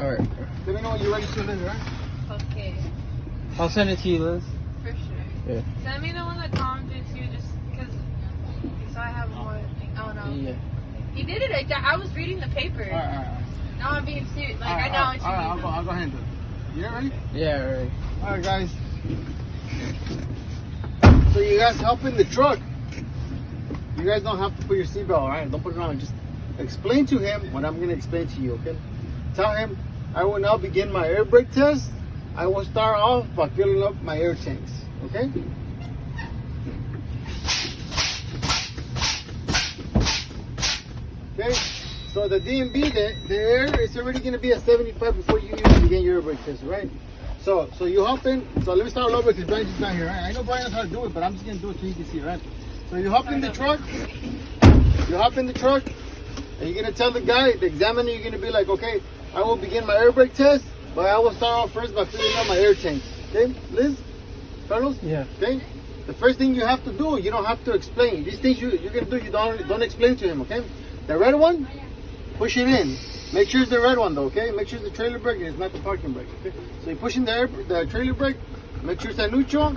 All right. Let me know when you're ready to live, right? Okay. I'll send it to you, Liz. For sure. Yeah. Send me the one that commented too, just because. So I have more. Oh no. Yeah. He did it. I was reading the paper. All right. Now I'm being serious. Like I know what you mean. I'll go ahead and do it. You ready? Yeah, all right. All right, guys. So you guys helping the truck. You guys don't have to put your seatbelt, all right? Don't put it on. Just explain to him what I'm going to explain to you, okay? Tell him, I will now begin my air brake test. I will start off by filling up my air tanks, okay? Okay, so the DMB, the air is already going to be at 75 before you even begin your air brake test, right? So you hop in. So let me start all over because Brian's just not here, right? I know Brian knows how to do it, but I'm just going to do it so you can see, right? So you hop in the truck. You hop in the truck, and you're going to tell the guy, the examiner, you're going to be like, okay, I will begin my air brake test, but I will start off first by filling up my air tank. Okay, Liz? Carlos? Yeah. Okay? The first thing you have to do, you don't have to explain. These things you're going to do, you don't explain to him, okay? The red one, push it in. Make sure it's the red one though, okay? Make sure it's the trailer brake and it's not the parking brake, okay? So you're pushing the trailer brake, make sure it's at neutral,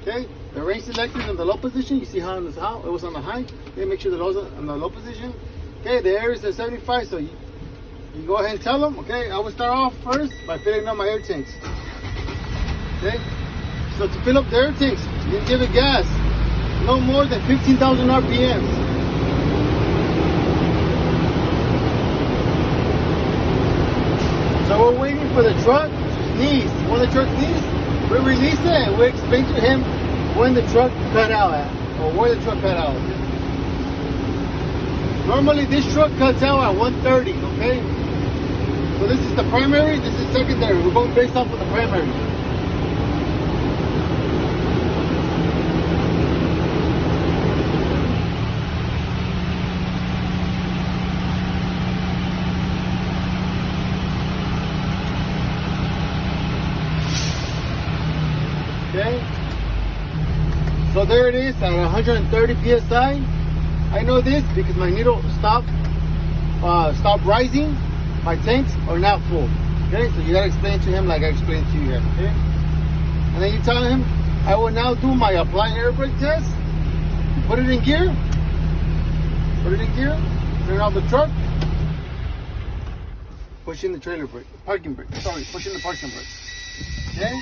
okay? The range selector is in the low position. You see how it was on the high. Okay, make sure the low's on the low position. Okay, the air is at 75, so you go ahead and tell them, okay, I will start off first by filling up my air tanks. Okay? So to fill up the air tanks, you give it gas no more than 15,000 RPMs. So we're waiting for the truck to sneeze. When the truck sneezes, we release it and we explain to him when the truck cut out at, or where the truck cut out. Normally this truck cuts out at 130, okay? So this is the primary, this is secondary. We're going based off of the primary. Okay, so there it is at 130 psi. I know this because my needle stopped rising. My tanks are now full. Okay, so you gotta explain to him like I explained to you here. Okay, and then you tell him I will now do my apply air brake test. Put it in gear. Put it in gear. Turn off the truck. Pushing the trailer brake, parking brake. Sorry, pushing the parking brake. Okay.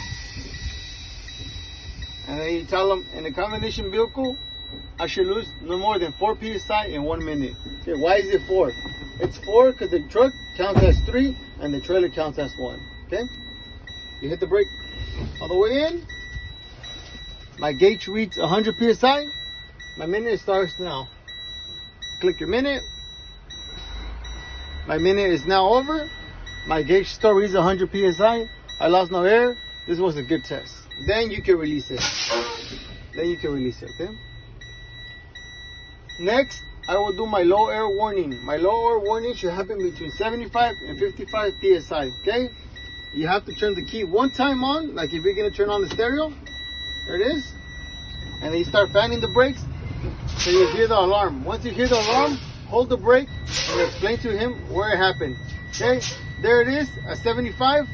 And then you tell them, in a combination vehicle, I should lose no more than 4 psi in 1 minute. Okay, why is it 4? It's 4 because the truck counts as 3 and the trailer counts as 1. Okay? You hit the brake all the way in. My gauge reads 100 psi. My minute starts now. Click your minute. My minute is now over. My gauge still reads 100 psi. I lost no air. This was a good test. Then you can release it. Okay? Next, I will do my low air warning. My low air warning should happen between 75 and 55 psi. Okay? You have to turn the key one time on, like if you're gonna turn on the stereo. There it is. And then you start fanning the brakes, so you hear the alarm. Once you hear the alarm, hold the brake and explain to him where it happened. Okay? There it is at 75.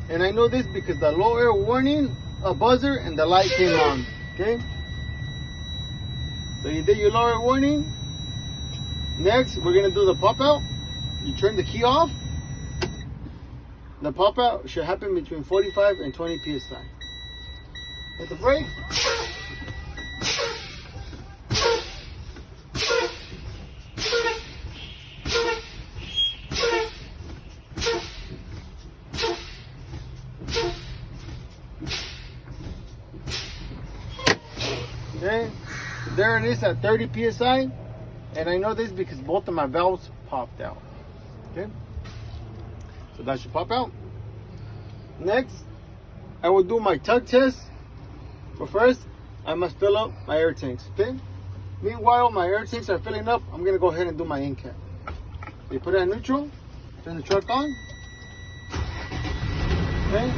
And I know this because the low air warning, a buzzer, and the light came on. Okay? So you did your low air warning. Next, we're gonna do the pop out. You turn the key off. The pop out should happen between 45 and 20 psi. Hit the brake. Okay, there it is at 30 psi, and I know this because both of my valves popped out. Okay, so that should pop out. Next, I will do my tug test, but first I must fill up my air tanks. Okay, meanwhile my air tanks are filling up, I'm gonna go ahead and do my incab. You put it in neutral, turn the truck on. Okay,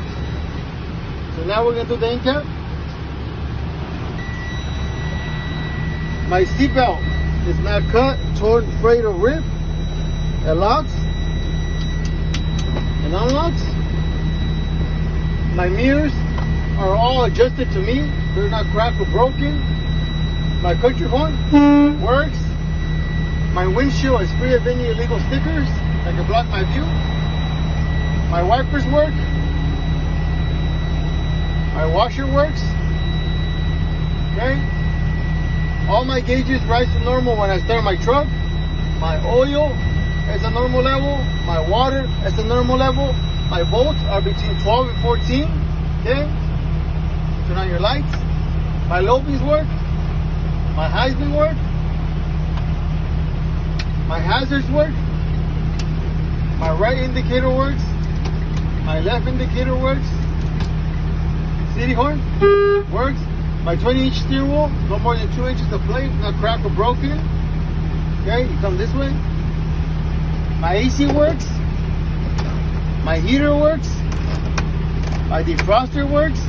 so now we're gonna do the incab. My seatbelt is not cut, torn, frayed, or ripped. It locks. and unlocks. My mirrors are all adjusted to me. They're not cracked or broken. My country horn works. My windshield is free of any illegal stickers that can block my view. My wipers work. My washer works. Okay. All my gauges rise to normal when I start my truck. My oil is a normal level. My water is a normal level. My volts are between 12 and 14. Okay. Turn on your lights. My low beams work. My highs beam work. My hazards work. My right indicator works. My left indicator works. City horn works. My 20-inch steering wheel, no more than 2 inches of plate, not cracked or broken. Okay, you come this way. My AC works. My heater works. My defroster works.